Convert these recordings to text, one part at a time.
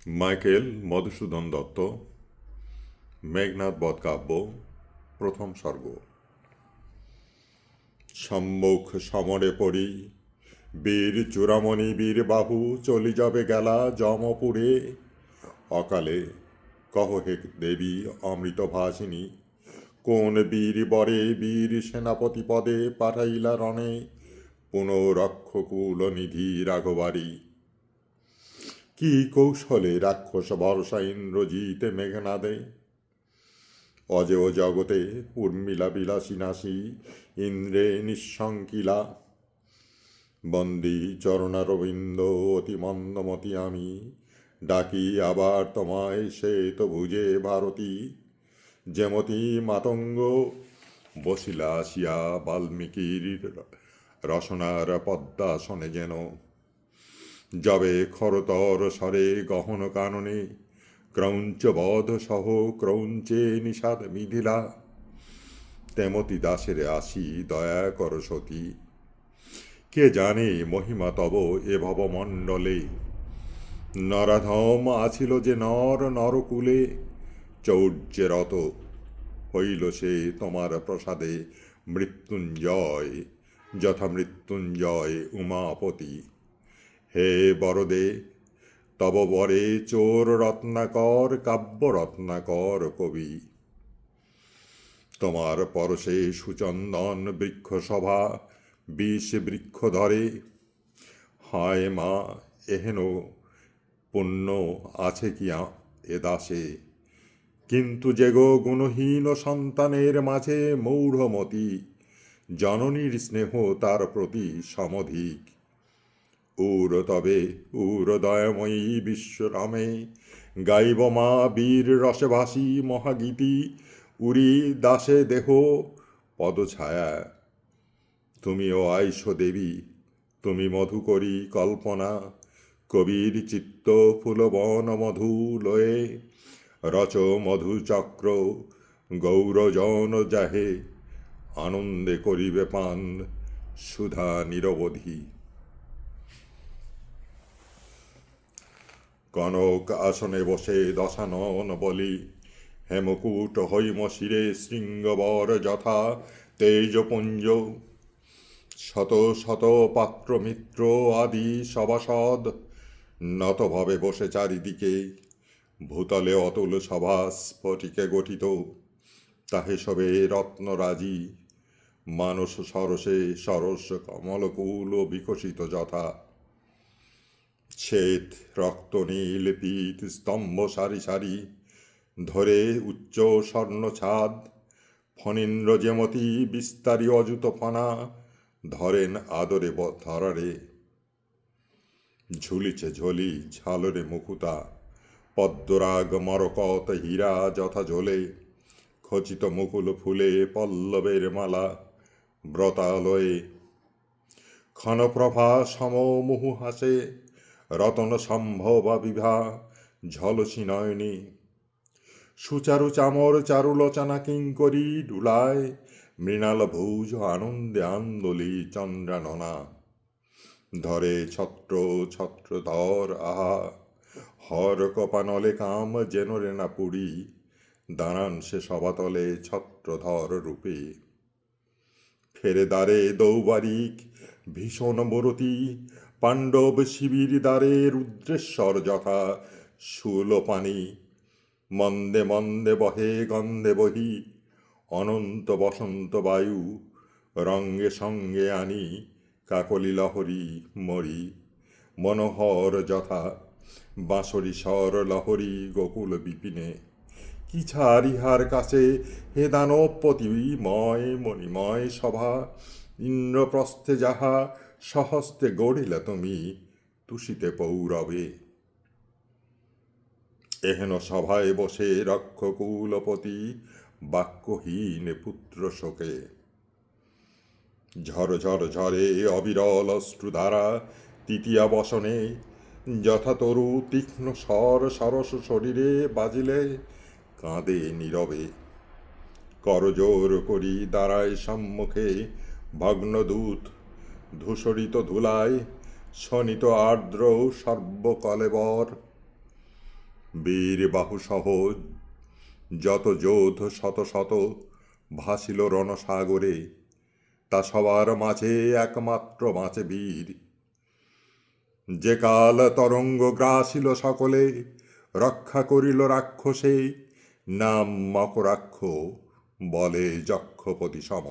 Michael Madhusudan Dutta, Meghnad বধ কাব্য, প্রথম সর্গ। সম্মুখ সমরে পড়ি, বীর চূড়ামণি বীর বাহু চলি যাবে গেলা যমপুরে। অকালে কহ হে দেবী অমৃত ভাসিনী, কোন বীর বরে বীর সেনাপতি পদে পাঠাইলা রণে পুনরক্ষকুল নিধি রাঘবারী। কি কৌশলে রাক্ষস বর্ষা ইন্দ্রজিতে মেঘনাদে, অজেয় জগতে উর্মিলা বিলাসী নাসী ইন্দ্রে নিঃশঙ্কিলা। বন্দী চরণারবিন্দ অতি মন্দমতি আমি, ডাকি আবার তোমায় সে তো ভুজে ভারতী। যেমতি মাতঙ্গ বসিলা আসিয়া বাল্মীকির রসনার পদ্মাসনে যেন, যাবে খরতর স্বরে গহন কাননে ক্রৌঞ্চ বধ সহ ক্রৌঞ্চে নিষাদ মিথিলা। তেমতি দাসের আসি দয়া কর সতী, কে জানে মহিমা তব এ ভবমণ্ডলে। নরাধম আছিল যে নর নরকুলে, চৌর্যেরত হইল সে তোমার প্রসাদে মৃত্যুঞ্জয়, যথা মৃত্যুঞ্জয় উমাপতি। হে বরদে তব বরে চোর রত্নাকর কাব্য রত্নাকর কবি। তোমার পরশে সুচন্দন বৃক্ষ সভা বিষ বৃক্ষ ধরে। হায় মা, এহেন পুণ্য আছে কি এ দাসে, কিন্তু যে গো গুণহীন সন্তানের মাঝে মূঢ়মতি, জননীর স্নেহ তার প্রতি সমধিক। উর তবে উর দয়াময়ী বিশ্বরামে, গাইব মা বীর রসভাসী মহাগীতি। উরি দাসে দেহ পদছায়া, তুমিও আইস দেবী, তুমি মধুকরী কল্পনা। কবির চিত্ত ফুলবন মধু লয়ে, রচ মধুচক্র গৌরজন যাহে, আনন্দে করিবে পান সুধা নিরবধি। কনক আসনে বসে দশানন বলি, হেমকূট হৈম শিরে শৃঙ্গবর যথা তেজপুঞ্জ। শত শত পাত্র মিত্র আদি সভাসদ, নতভাবে বসে চারিদিকে। ভূতলে অতুল সভা স্ফটিকে গঠিত, তাহে সবে রত্নরাজি। মানস সরসে সরস কমলকুল বিকশিত যথা, শ্বেত রক্ত নীল পীত স্তম্ভ সারি সারি। ধরে উচ্চ স্বর্ণ ছাদ, ফণীন্দ্র যেমতি বিস্তারী অযুত ফনা। ধরেন আদরে ধরারে, ঝুলিছে ঝলি ঝালরে মুকুতা। পদ্মরাগ মরকত হীরা যথা ঝোলে, খচিত মুকুল ফুলে পল্লবের মালা ব্রতালয়ে। ক্ষণপ্রভা সম মুহু হাসে, রতন সম্ভবা বিভা ঝলসি নয়নী। সুচারু চামর চারুলোচনা কিঙ্করী ডুলায়, মৃণাল ভুজ আনন্দে আন্দোলি চন্দ্রাননা। ধরে ছত্র ছত্রধর আহা, হর কপানলে কাম যেন রেনা পুরী। দাঁড়ান সে সভাতলে ছত্রধর রূপে, ফেরে দ্বারে দৌবারিক ভীষণ মরতি। পাণ্ডব শিবির দ্বারে রুদ্রেশ্বর যথা শূলপাণি। মন্দে মন্দে বহে গন্ধে বহি, অনন্ত বসন্ত বায়ু রঙ্গে সঙ্গে আনি। কাকলি লহরী মরি মনোহর যথা, বাঁশরি স্বর লহরী গোকুল বিপিনে। কি ছাড় ইহার কাছে হে দানবপতি ময় মণিময় সভা। ইন্দ্রপ্রস্থে যাহা সহস্তে গড়িলা তুমি, তুষিতে পৌরবে। এহেন সভায় বসে রক্ষকুলপতি, বাক্যহীন পুত্র শোকে। ঝর ঝর ঝরে অবিরল অশ্রুধারা তৃতীয়া বসনে। যথা তরু তীক্ষ্ণ স্বর সরস শরীরে বাজিলে, কাঁদে নীরবে। করজোর করি দাঁড়ায় সম্মুখে ভগ্নদূত, ধূসরিত ধুলায় শোণিত আর্দ্র সর্বকলেবর। বীর বাহু সহ যত যোধ শত শত ভাসিল রণসাগরে, তা সবার মাঝে একমাত্র বাঁচে বীর। যে কাল তরঙ্গ গ্রাসিল সকলে, রক্ষা করিল রাক্ষসে, নাম মকরাক্ষ, বলে যক্ষপতি সম।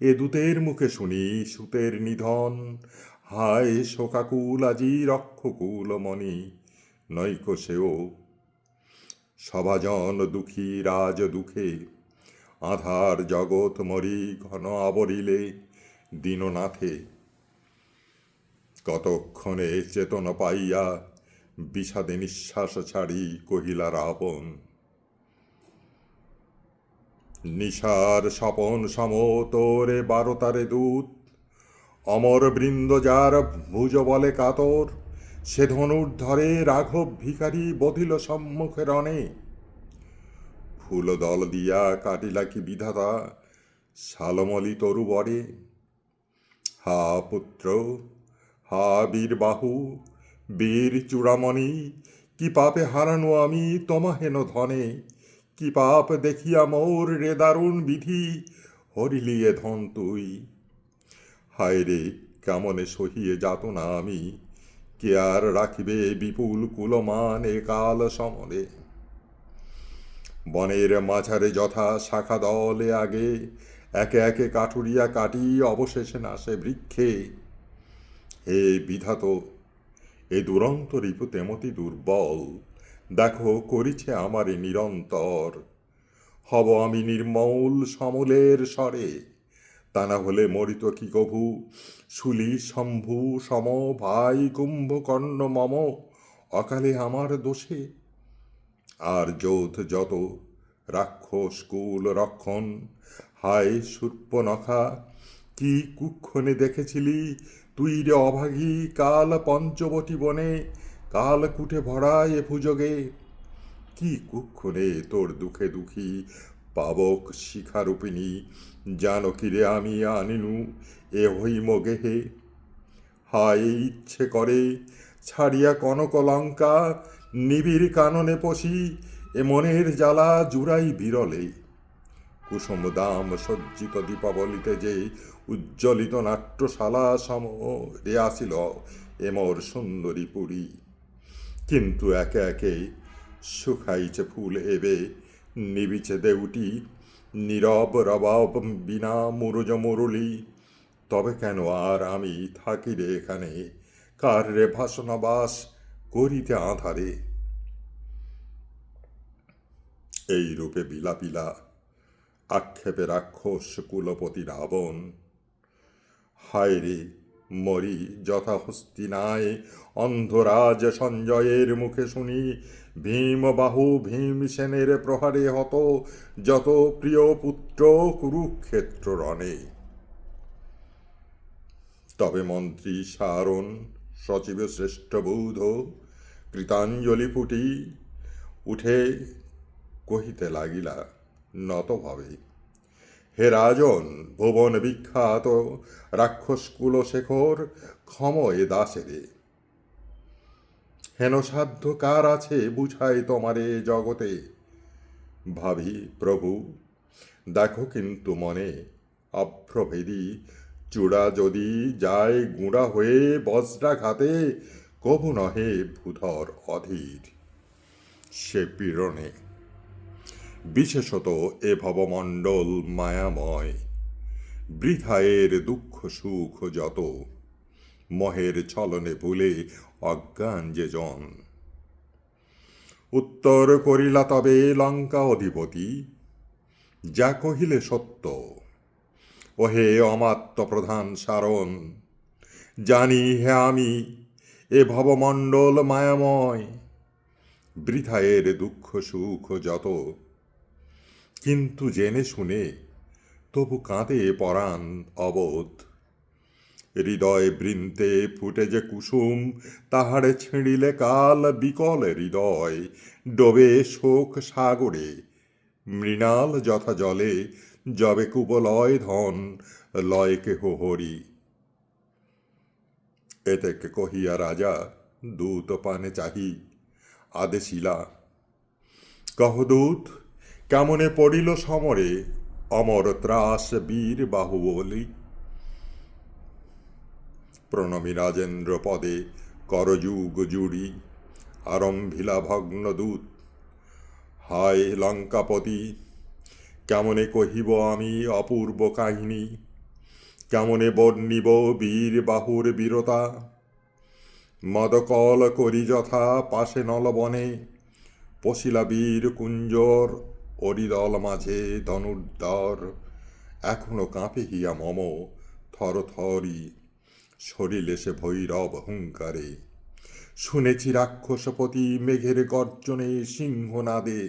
এ দূতের মুখে শুনি সুতের নিধন, হায় শোকাকুল আজি রক্ষকুল মণি, নৈক সেও। সভাজন দুঃখী রাজ দুঃখে, আধার জগৎ মরি ঘন আবরিলে, দীননাথে কতক্ষণে চেতন পাইয়া বিষাদে নিঃশ্বাস ছাড়ি কহিলা রাবণ, নিশার স্বপন সম তোরে বারতারে দূত, অমর বৃন্দ যার ভুজ বলে কাতর, সে ধনুর ধরে রাঘব ভিখারি বধিল সম্মুখে রণে। ফুল দল দিয়া কাটিলা কি বিধাতা শালমলি তরু বরে। হা পুত্র, হা বীর বাহু, বীর চূড়ামণি, কি পাপে হারানো আমি তোমাহেন ধনে, কি পাপ দেখিয়া মোর রে দারুণ বিধি, হরিলি এ ধন তুই। হায় রে কেমনে সহিয়ে যাতনা আমি, কে আর রাখিবে বিপুল কুলমান এ কাল সমরে। বনের মাঝারে যথা শাখা দলে আগে, একে একে কাঠুরিয়া কাটি অবশেষে নাশে বৃক্ষে। হে বিধাত, এ দুরন্ত রিপু তেমতি দুর্বল, দেখো করিছে আমারে নিরন্তর। হব আমি নির্মল সমলের স্বরে, তা না হলে মরিত কি কভু শুলি শম্ভু সম ভাই কুম্ভকর্ণ মম, অকালে আমার দোষে। আর যোধ যত রাক্ষস কুল রক্ষণ, হায় শূর্পণখা, কি কুক্ষণে দেখেছিলি তুই রে অভাগী কাল পঞ্চবটী বনে, কাল কুটে ভরা এ ভুজগে। কি কুক্ষণে তোর দুঃখে দুঃখী পাবক শিখারূপিণী জানকীরে আমি আনিনু এ হইম গেহে। হায় ইচ্ছে করে ছাড়িয়া কনক লঙ্কা, নিবিড় কাননে পশি এ মনের জ্বালা জুড়াই বিরলে। কুসুম দাম সজ্জিত দীপাবলিতে যে উজ্জ্বলিত নাট্যশালা সম রে আসিল এ মোর সুন্দরী পুরী। কিন্তু একে একে শুকাইছে ফুল এবে, নিবিছে দেউটি, নীরব রবাব বিনা মুরুজ মুরলি। তবে কেন আর আমি থাকি রে এখানে, কার রে ভাসনাবাস করিতে আধারে। এই রূপে বিলাপিলা আক্ষেপে রাক্ষস কুলপতি রাবণ। হায় রে মরি যথা হস্তিনায় অন্ধরাজ সঞ্জয়ের মুখে শুনি, ভীমবাহু ভীমসেনের প্রহারে হত যত প্রিয় পুত্র কুরুক্ষেত্র রণে। তবে মন্ত্রী সারণ সচিব শ্রেষ্ঠ বৌধ কৃতাঞ্জলি ফুটি উঠে কহিতে লাগিলা নতভাবে, হে রাজন, ভুবন বিখ্যাত রাক্ষস কুলশেখর, ক্ষম এ দাসেরে। হেন সাধ্য কার আছে বুঝায় তোমারে জগতে। ভাবি প্রভু, দেখো কিন্তু মনে অভ্রভেদী চূড়া যদি যায় গুঁড়া হয়ে বজ্রাঘাতে, কভু নহে ভূধর অধীর সে পীড়নে। বিশেষত এ ভবমণ্ডল মায়াময়, বৃথায়ের দুঃখ সুখ যত, মহের ছলনে ভুলে অজ্ঞান যে জন। উত্তর করিলা তবে লঙ্কা অধিপতি, যা কহিলে সত্য। ওহে অমাত্য প্রধান সারণ, জানি হে আমি এ ভবমণ্ডল মায়াময়, বৃথায়ের দুঃখ সুখ যত। কিন্তু জেনে শুনে তবু কাঁদে পরাণ অবোধ। হৃদয় বৃন্তে ফুটে যে কুসুম, তাহারে ছিঁড়িলে কাল বিকল হৃদয় ডোবে শোক সাগরে। মৃণাল যথা জলে যবে কুবলয় ধন, লয় কেহ হরি। এতেকে কহিয়া রাজা দূত পানে চাহি, আদেশিলা। কহদূত কেমনে পড়িল সমরে, অমর ত্রাস বীর বাহুবলী। প্রণমী রাজেন্দ্র পদে করযুগ জুড়ি, আরম্ভিলা ভগ্নদূত। হায় লঙ্কাপতি, কেমনে কহিব আমি অপূর্ব কাহিনী, কেমনে বর্ণিব বীর বাহুর বীরতা। মদকল করি যথা পাশে নলবনে, পশিলা বীর কুঞ্জর অরিদল মাঝে ধনুর্ধর। এখনো কাঁপে হিয়া মম থরথরি, শরীরে সে ভৈরব হুঙ্কারে। শুনেছি রাক্ষসপতি মেঘের গর্জনে সিংহনাদে,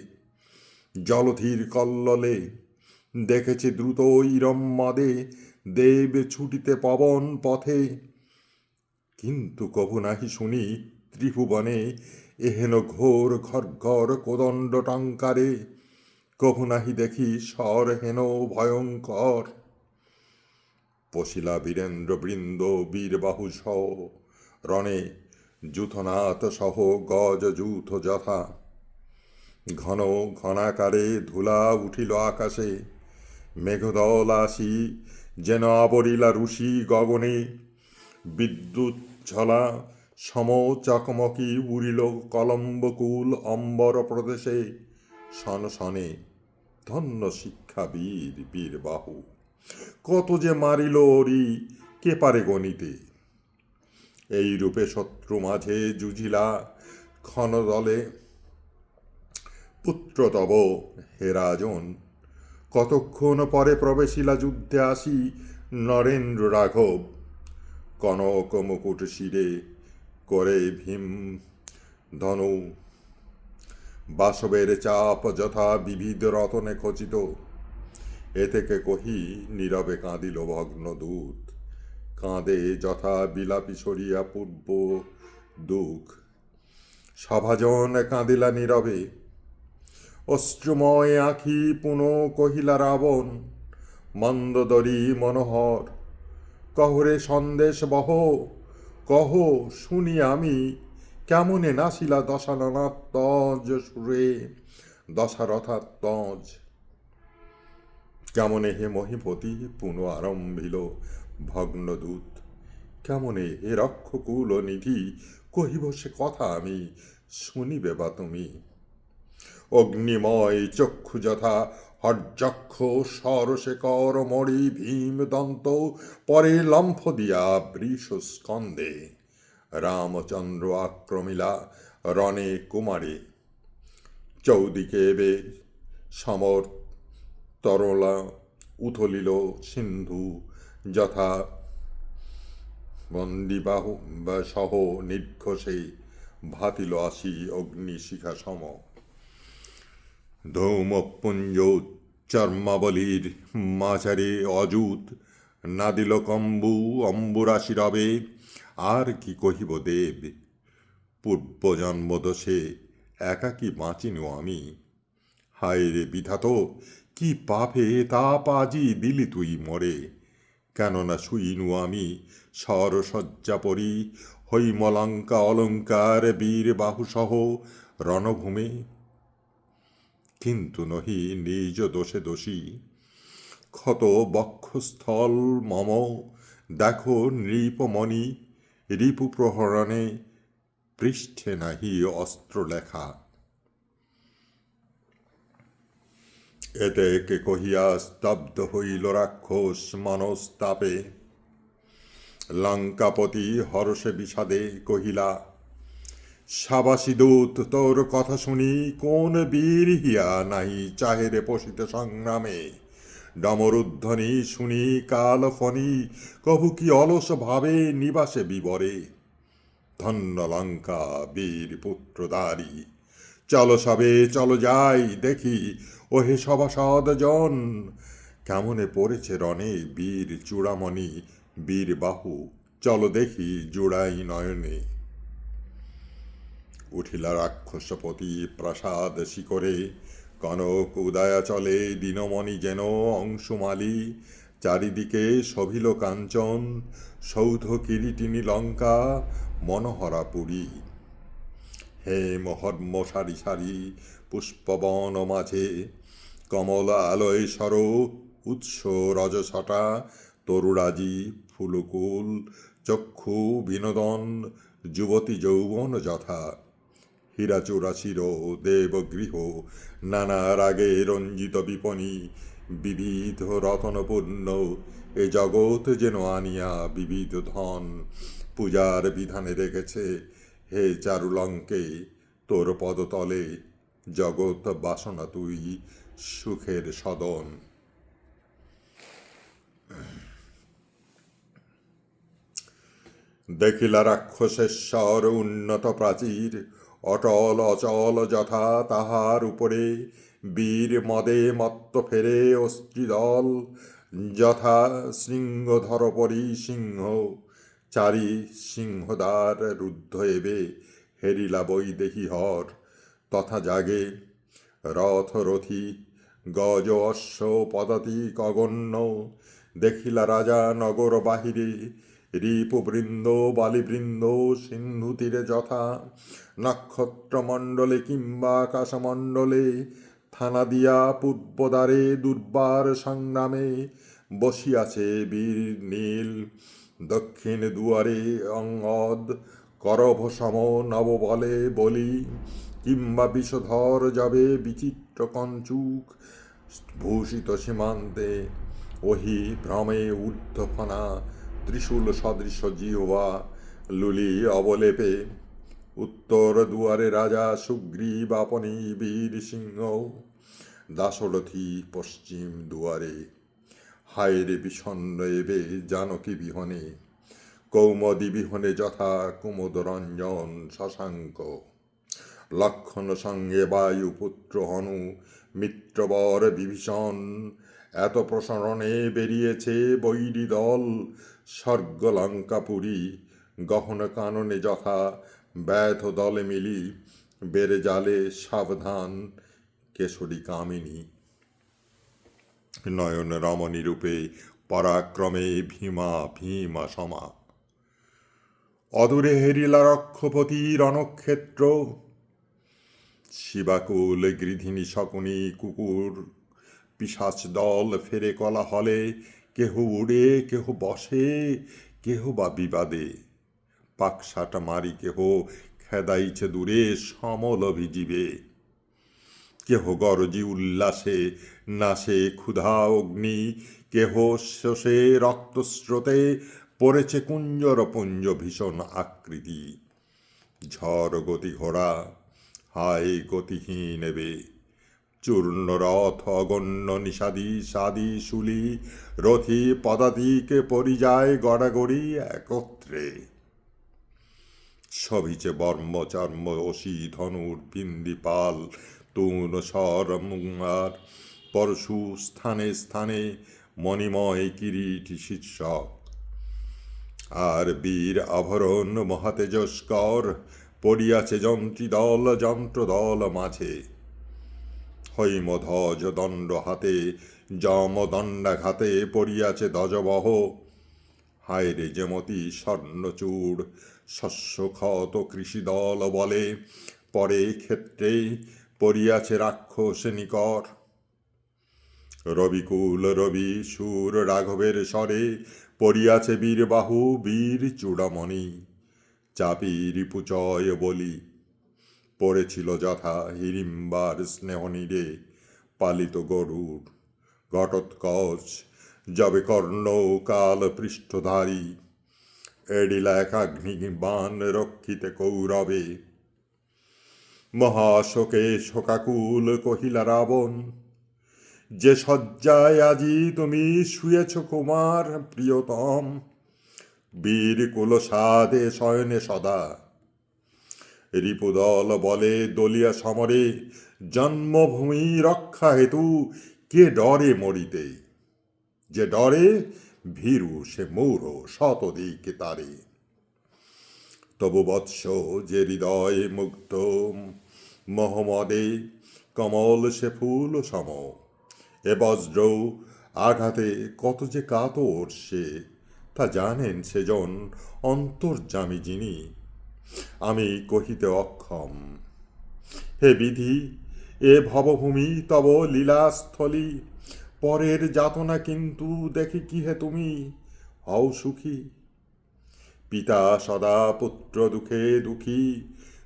জলধীর কল্ললে দেখেছি দ্রুত ইরম্মাদে দেব ছুটিতে পবন পথে। কিন্তু কভু নাহি শুনি ত্রিভুবনে এহেন ঘোর ঘর কোদণ্ড টঙ্কারে, কভু নাহি দেখি স্বর হেন ভয়ঙ্কর। পশিলা বীরেন্দ্র বৃন্দ বীরবাহু সহ রণে, যূথনাথ সহ গজ যূথ যথা। ঘন ঘনাকারে ধুলা উঠিল আকাশে, মেঘদল আসি যেন আবরিলা রুষি গগনে। বিদ্যুৎ ঝলা সম চকমকি উড়িল কলম্বকুল অম্বর প্রদেশে। শনে ধন্য শিক্ষা বীর বীরবাহু, কত যে মারিল ওরি কে পারে গণিতে। এই রূপে শত্রু মাঝে যুঝিলা ক্ষণদলে, পুত্র তব হে রাজন। কতক্ষণ পরে প্রবেশিলা যুদ্ধে আসি নরেন্দ্র রাঘব। কনক মুকুট শিরে করে ভীম ধনু, বাসবের চাপ যথা বিবিধ রতনে খচিত। এ থেকে কহি নীরবে কাঁদিল ভগ্নদূত, কাঁদে যথা বিলাপি সরিয়া পূর্ব দুঃখ। সভাজন কাঁদিলা নীরবে, অশ্রুময় আঁখি পুনঃ কহিলা রাবণ। মন্দদরি মনোহর কহরে সন্দেশ বহ, কহ শুনি আমি কেমনে নাসিলা দশাননাত্মজ সুরে দশারথাত্মজ। কেমনে হে মহিপতি পুনঃ আরম্ভিল ভগ্নদূত, কেমনে হে রক্ষকুল নিধি কহিব সে কথা আমি, শুনিবে বা তুমি। অগ্নিময় চক্ষু যথা হর্যক্ষ সরশেখর মণি ভীম দন্ত, পরে লম্ফ দিয়া বৃষ স্কন্দে। রামচন্দ্র আক্রমিলা রণে কুমারে, চৌদিকে এবে সমর তরলা উথলিল সিন্ধু যথা। বন্দিবাহু সহ নির্ঘোষে ভাতিল আসি অগ্নিশিখা সম। ধৌমপুঞ্জ চর্মাবলীর মাঝারে অযুত, নাদিল কম্বু অম্বুরাশি রবে। আর কি কহিব দেব, পূর্বজন্মদোষে একাকী বাঁচিনু আমি। হায় রে বিধাত, কি পাপে তাপ আজি দিলি তুই মরে। কেননা শুইনু আমি সরসজ্জা পরি, হৈমলঙ্কা অলঙ্কার বীর বাহুসহ রণভূমে। কিন্তু নহি নিজ দোষে দোষী, ক্ষত বক্ষস্থল মম। দেখো নৃপমণি রিপু প্রহরণে, পৃষ্ঠে নাহি অস্ত্র লেখা। এতে কে কহিয়া স্তব্ধ হইল রাক্ষস মনস্তাপে। লঙ্কাপতি হরষে বিষাদে কহিলা, সাবাসী দূত তোর কথা শুনি কোন বীর হিয়া নাহি চাহেরে পশিতে সংগ্রামে। ডমরুধ্বনি শুনি কাল ফণি, কভু কি অলস ভাবে নিবাসে বিবরে। ধন্য লঙ্কা বীর পুত্রদারি, চলো সবে চলো যাই দেখি ওহে সভাসদ জন। কেমনে পড়েছে রণে বীর চূড়ামণি বীর বাহু, চলো দেখি জুড়াই নয়নে। উঠিলা রাক্ষসপতি প্রাসাদ শিখরে, কনক উদয়া চলে দিনমণি যেন অংশুমালী। চারিদিকে শোভিল কাঞ্চন সৌধ কিরীটিনী লঙ্কা মনোহরা পুরী। হেম হর্ম সারি সারি পুষ্পবন মাঝে, কমল আলোয় সর উৎস রজছটা, তরুরাজি ফুলকুল চক্ষু বিনোদন, যুবতী যৌবন যথা, হীরাচূড়াশির দেবগৃহ, নানা রাগে রঞ্জিত বিপণী, বিবিধ রতনপূর্ণ, এ জগৎ যেন আনিয়া বিবিধ ধন পূজার বিধানে রেখেছে। হে চারুলঙ্কে, তোর পদতলে জগৎ বাসনা তুই সুখের সদন। দেখিলা রাক্ষসেশ্বর উন্নত প্রাচীর, অটল অচল যথা তাহার উপরে, বীর মদে মত্ত ফেরে অস্ত্রীদল, যথা সিংহধর পরি সিংহ, চারি সিংহদ্বার রুদ্ধ এবে, হেরিলা বৈদেহী হর, তথা জাগে রথরথী গজ অশ্ব পদাতিক অগণ্য। দেখিলা রাজা নগর বাহিরে, রিপুবৃন্দ বালিবৃন্দ সিন্ধু তীরে যথা, নক্ষত্রমণ্ডলে কিংবা আকাশমণ্ডলে, থানা দিয়া পূর্বদ্বারে দুর্বার সংগ্রামে, বসিয়াছে বীর নীল, দক্ষিণ দুয়ারে অঙ্গদ, করভ সম নববলে বলি, কিংবা বিষধর যাবে বিচিত্র কঞ্চুক, ভূষিত সীমান্তে ওহি ভ্রমে ঊর্ধ্বফনা, ত্রিশূল সদৃশ জিহ্বা লুলি অবলেপে, উত্তর দুয়ারে রাজা সুগ্রীব আপনি বীর সিংহ, দাশরথী পশ্চিম দুয়ারে, হায়রে বিষণ্ণ এবে জানকী বিহনে, কৌমদী বিহনে যথা কুমুদ রঞ্জন শশাঙ্ক, লক্ষণ সঙ্গে বায়ুপুত্র হনু, মিত্রবর বিভীষণ, এত প্রসরণে বেরিয়েছে বৈরী দল, স্বর্গ লঙ্কাপুরী গহন কাননে যথা, ব্যথ দলে মিলি বেড়ে জালে সাবধান, কেশরী কামিনী নয়ন রমণী রূপে পরাক্রমে ভীমা ভীমা সমা, অদূরে হেরিলা রক্ষপতি রণক্ষেত্র, শিবাকুল গৃধিনী শকুনি কুকুর পিশাচ দল ফেরে কলা হলে, কেহ উড়ে কেহ বসে কেহ বা বিবাদে, পাকসাট মারি কেহ খেদাইছে দূরে সমল ভিজিবে, কেহ গরজি উল্লাসে নাশে ক্ষুধা অগ্নি, কেহ শোষে রক্তস্রোতে পড়েছে কুঞ্জর পুঞ্জ ভীষণ আকৃতি, ঝড় গতি ঘোড়া হায় গতিহীন এবে, চূর্ণ রথ অগণ্য নিষাদি সাদি শুলি, রথি পদাতিক পরিযায় গড়াগড়ি একত্রে, সবিছে বর্ম চর্ম অসি ধনুর বিন্দি পাল, তুন স্বর মুঙ্গার পরশু স্থানে স্থানে, মণিময় কিরীট শীর্ষক, আর বীর আভরণ মহাতেজস্কর, পড়িয়াছে যন্ত্রীদল যন্ত্রদল মাঝে, হৈমধ্বজ দণ্ড হাতে যমদণ্ডাঘাতে পড়িয়াছে ধ্বজবহ, হায়রে যেমতি স্বর্ণচূড় শস্য ক্ষত কৃষিদল বলে, পরে ক্ষেত্রে পড়িয়াছে রাক্ষস নিকর, রবিকুল রবি সুর রাঘবের স্বরে পড়িয়াছে বীরবাহু বীর চূড়ামণি, চাপি রিপুচয় বলি, পড়েছিল যথা হিড়িম্বার স্নেহনীরে, পালিত গরুর ঘটোৎকচ যবে কর্ণ কাল পৃষ্ঠধারী, এডিলা একাগ্নি বাণ রক্ষিতে কৌরবে, মহাশোকে শোকাকুল কহিলা রাবণ, যে শয্যায় আজি তুমি শুয়েছ কুমার প্রিয়তম, বীর কুলসাদে শয়নে সদা, রিপুদল বলে দলিয়া সমরে, জন্মভূমি রক্ষা হেতু কে ডরে মরিতে, যে ডরে ভীরু সে মূঢ় শতদিকে তারে, তবু বৎস যে হৃদয় মুগ্ধ মহমদে, কমল সে ফুল সম, এ বজ্র আঘাতে কত যে কাতর সে, তা জানেন সেজন অন্তর্যামী যিনি, আমি কহিতে অক্ষম। হে বিধি, এ ভবভূমি তব লীলাস্থলী, পরের যাতনা কিন্তু দেখি কি হে তুমি হও সুখী। পিতা সদা পুত্র দুঃখে দুঃখী,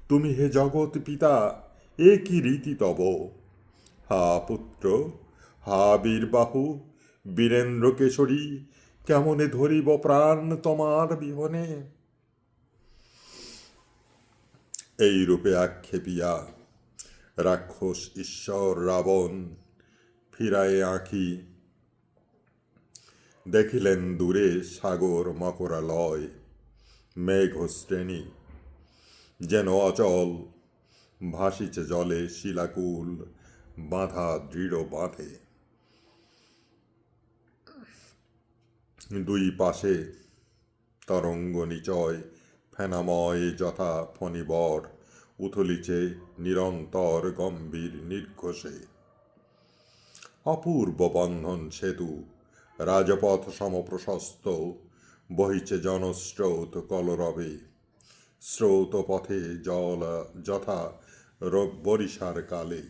তুমি হে জগৎ পিতা, এ কি রীতি তব। হা পুত্র, হা বীরবাহু, বীরেন্দ্র কেশরী, কেমনে ধরিব প্রাণ তোমার বিহনে। এই রূপে আক্ষেপিয়া রাক্ষস ঈশ্বর রাবণ ফিরায়ে আঁখি, দেখিলেন দূরে সাগর মকরালয়, মেঘ শ্রেণী যেন অচল, ভাসিছে জলে শিলাকুল, বাঁধা দৃঢ় বাঁধে। দুই পাশে তরঙ্গ নিচয় ফেনাময় যথা ফণিবর, উথলিছে নিরন্তর গম্ভীর নির্ঘোষে। অপূর্ব বন্ধন সেতু, রাজপথ সমপ্রশস্ত, বহিছে জনস্রোত কলরবে, স্রোত পথে জল যথা বরিষার কালে।